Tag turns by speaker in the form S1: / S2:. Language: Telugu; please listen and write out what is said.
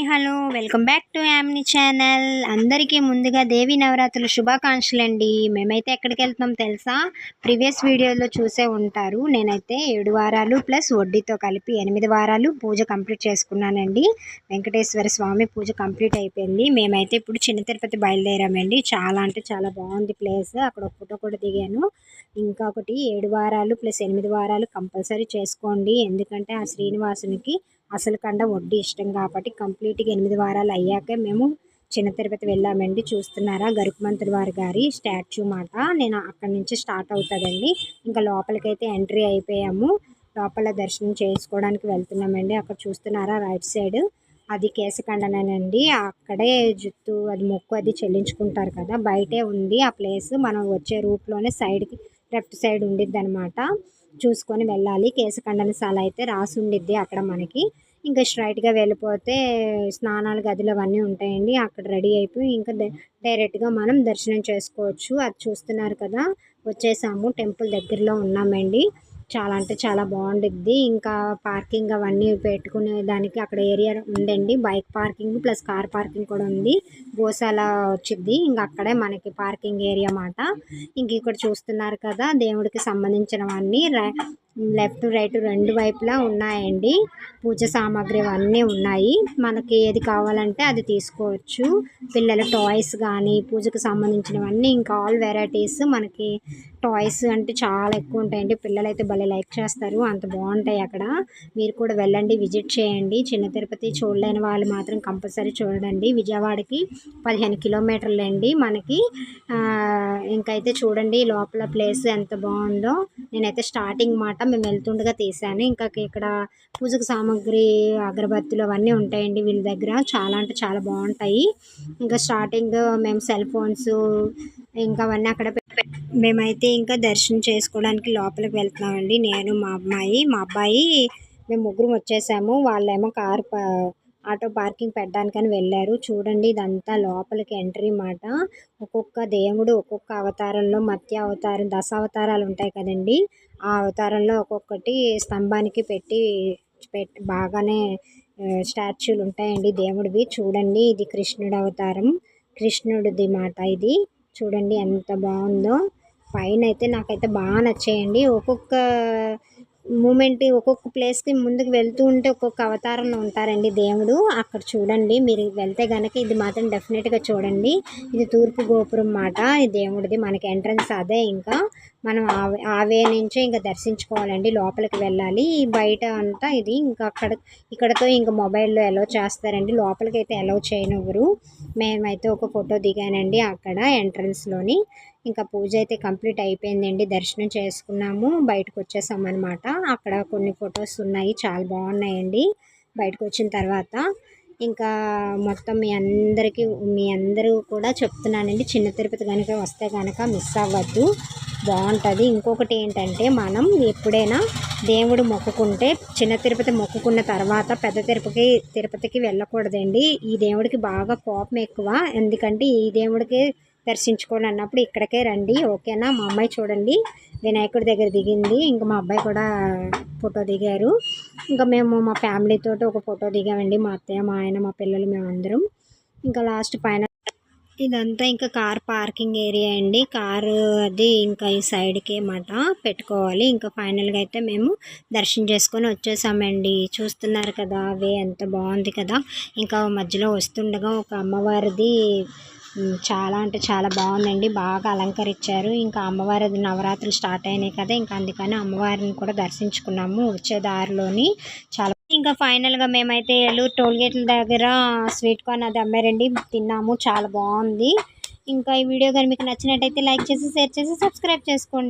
S1: Hello welcome back to Yamini channel. అందరికీ ముందుగా దేవి నవరాత్రుల శుభాకాంక్షలు అండి. మేమైతే ఎక్కడికి వెళ్తున్నాం తెలుసా? ప్రీవియస్ వీడియోలో చూసే ఉంటారు. నేనైతే 7 వారాలు ప్లస్ వడ్డీతో కలిపి 8 వారాలు పూజ కంప్లీట్ చేసుకున్నానండి. వెంకటేశ్వర స్వామి పూజ కంప్లీట్ అయిపోయింది. మేమైతే ఇప్పుడు చిన్న తిరుపతి బయలుదేరామండి. చాలా అంటే చాలా బాగుంది ప్లేస్. అక్కడ ఒక ఫోటో కూడా దిగాను. ఇంకొకటి 7 వారాలు ప్లస్ 8 వారాలు కంపల్సరీ చేసుకోండి. ఎందుకంటే ఆ శ్రీనివాసునికి అసలు కండ వడ్డీ ఇష్టం కాబట్టి కంప్లీట్గా 8 వారాలు అయ్యాకే మేము చిన్న తిరుపతి వెళ్ళామండి. చూస్తున్నారా, గరుకుమంతుల వారి గారి స్టాచ్యూ మాట. నేను అక్కడి నుంచి స్టార్ట్ అవుతుందండి. ఇంకా లోపలికైతే ఎంట్రీ అయిపోయాము. లోపల దర్శనం చేసుకోవడానికి వెళ్తున్నామండి. అక్కడ చూస్తున్నారా రైట్ సైడ్, అది కేశఖండనేనండి. అక్కడే జుత్తు అది మొక్కు అది చెల్లించుకుంటారు కదా, బయటే ఉంది ఆ ప్లేస్. మనం వచ్చే రూట్లోనే సైడ్కి లెఫ్ట్ సైడ్ ఉండిద్ది అనమాట. చూసుకొని వెళ్ళాలి. కేశఖండనశాల అయితే రాసి ఉండిద్ది అక్కడ మనకి. ఇంకా స్ట్రైట్గా వెళ్ళిపోతే స్నానాల గదులు అవన్నీ ఉంటాయండి. అక్కడ రెడీ అయిపోయి ఇంకా డైరెక్ట్గా మనం దర్శనం చేసుకోవచ్చు. అది చూస్తున్నారు కదా, వచ్చేసాము. టెంపుల్ దగ్గరలో ఉన్నామండి. చాలా అంటే చాలా బాగుండిద్ది. ఇంకా పార్కింగ్ అవన్నీ పెట్టుకునే దానికి అక్కడ ఏరియా ఉందండి. Bike parking plus car parking కూడా ఉంది. గోశాల వచ్చింది. ఇంకా అక్కడే మనకి పార్కింగ్ ఏరియా మాట. ఇంక ఇక్కడ చూస్తున్నారు కదా, దేవుడికి సంబంధించినవన్నీ లెఫ్ట్ రైట్ రెండు వైపులా ఉన్నాయండి. పూజ సామాగ్రి అవన్నీ ఉన్నాయి. మనకి ఏది కావాలంటే అది తీసుకోవచ్చు. పిల్లల టాయ్స్ కానీ పూజకు సంబంధించినవన్నీ ఇంకా ఆల్ వెరైటీస్. మనకి టాయ్స్ అంటే చాలా ఎక్కువ ఉంటాయండి. పిల్లలు అయితే భలే లైక్ చేస్తారు, అంత బాగుంటాయి అక్కడ. మీరు కూడా వెళ్ళండి, విజిట్ చేయండి. చిన్న తిరుపతి చూడలేని వాళ్ళు మాత్రం కంపల్సరీ చూడండి. విజయవాడకి 15 కిలోమీటర్లు అండి మనకి. ఇంకైతే చూడండి లోపల ప్లేస్ ఎంత బాగుందో. నేనైతే స్టార్టింగ్ మాట మేము వెళ్తుండగా తీసాను. ఇంకా ఇక్కడ పూజకు సామాగ్రి అగరబత్తులు అవన్నీ ఉంటాయండి వీళ్ళ దగ్గర. చాలా అంటే చాలా బాగుంటాయి. ఇంకా స్టార్టింగ్ మేము సెల్ ఫోన్స్ ఇంకా అవన్నీ అక్కడ మేమైతే ఇంకా దర్శనం చేసుకోవడానికి లోపలికి వెళ్తున్నామండి. నేను మా అబ్బాయి మేము ముగ్గురు వచ్చేసాము. వాళ్ళేమో ఆటో పార్కింగ్ పెట్టడానికని వెళ్ళారు. చూడండి ఇదంతా లోపలికి ఎంట్రీ మాట. ఒక్కొక్క దేవుడు ఒక్కొక్క అవతారంలో, మత్స్య అవతారం, దశ అవతారాలు ఉంటాయి కదండి. ఆ అవతారంలో ఒక్కొక్కటి స్తంభానికి పెట్టి బాగానే స్టాచ్యూలు ఉంటాయండి దేవుడివి. చూడండి ఇది కృష్ణుడు అవతారం, కృష్ణుడిది మాట ఇది. చూడండి ఎంత బాగుందో. పైన అయితే నాకైతే బాగా నచ్చాయండి. ఒక్కొక్క మూమెంట్ ఒక్కొక్క ప్లేస్కి ముందుకు వెళ్తూ ఉంటే ఒక్కొక్క అవతారంలో ఉంటారండి దేవుడు. అక్కడ చూడండి, మీరు వెళ్తే కనుక ఇది మాత్రం డెఫినెట్గా చూడండి. ఇది తూర్పు గోపురం మాట. ఈ దేవుడిది మనకి ఎంట్రన్స్ అదే. ఇంకా మనం ఆవే నుంచే ఇంకా దర్శించుకోవాలండి, లోపలికి వెళ్ళాలి. బయట అంతా ఇది ఇంకా ఇక్కడతో ఇంకా మొబైల్లో అలౌ చేస్తారండి. లోపలికి అయితే అలౌ చేయనివ్వరు. మేమైతే ఒక ఫోటో దిగానండి అక్కడ ఎంట్రన్స్లోని. ఇంకా పూజ అయితే కంప్లీట్ అయిపోయిందండి. దర్శనం చేసుకున్నాము, బయటకు వచ్చేసాం అనమాట. అక్కడ కొన్ని ఫొటోస్ ఉన్నాయి, చాలా బాగున్నాయండి. బయటకు వచ్చిన తర్వాత ఇంకా మొత్తం మీ అందరూ కూడా చెప్తున్నానండి, చిన్న తిరుపతి కనుక వస్తే కనుక మిస్ అవ్వద్దు, బాగుంటుంది. ఇంకొకటి ఏంటంటే, మనం ఎప్పుడైనా దేవుడు మొక్కుకుంటే చిన్న తిరుపతి మొక్కుకున్న తర్వాత పెద్ద తిరుపతికి వెళ్ళకూడదండి. ఈ దేవుడికి బాగా కోపం ఎక్కువ. ఎందుకంటే ఈ దేవుడికి దర్శించుకోవాలి అన్నప్పుడు ఇక్కడికే రండి, ఓకేనా? మా అమ్మాయి చూడండి వినాయకుడి దగ్గర దిగింది. ఇంకా మా అబ్బాయి కూడా ఫోటో దిగారు. ఇంకా మేము మా ఫ్యామిలీతో ఒక ఫోటో దిగామండి. మా అత్తయ్య, మా ఆయన, మా పిల్లలు, మేమందరం. ఇంకా లాస్ట్ పైన ఇదంతా ఇంకా కార్ పార్కింగ్ ఏరియా అండి. కారు అది ఇంకా ఈ సైడ్కి మాట పెట్టుకోవాలి. ఇంకా ఫైనల్గా అయితే మేము దర్శనం చేసుకొని వచ్చేసామండి. చూస్తున్నారు కదా, అవే ఎంత బాగుంది కదా. ఇంకా మధ్యలో వస్తుండగా ఒక అమ్మవారిది చాలా అంటే చాలా బాగుందండి. బాగా అలంకరించారు. ఇంకా అమ్మవారి నవరాత్రులు స్టార్ట్ అయినాయి కదా, ఇంకా అందుకని అమ్మవారిని కూడా దర్శించుకున్నాము వచ్చే దారిలోని. చాలా ఇంకా ఫైనల్గా మేమైతే ఏలూరు టోల్గేట్ల దగ్గర స్వీట్ కార్న్ అది అమ్మారండి, తిన్నాము, చాలా బాగుంది. ఇంకా ఈ వీడియో కానీ మీకు నచ్చినట్టయితే లైక్ చేసి, షేర్ చేసి, సబ్స్క్రైబ్ చేసుకోండి.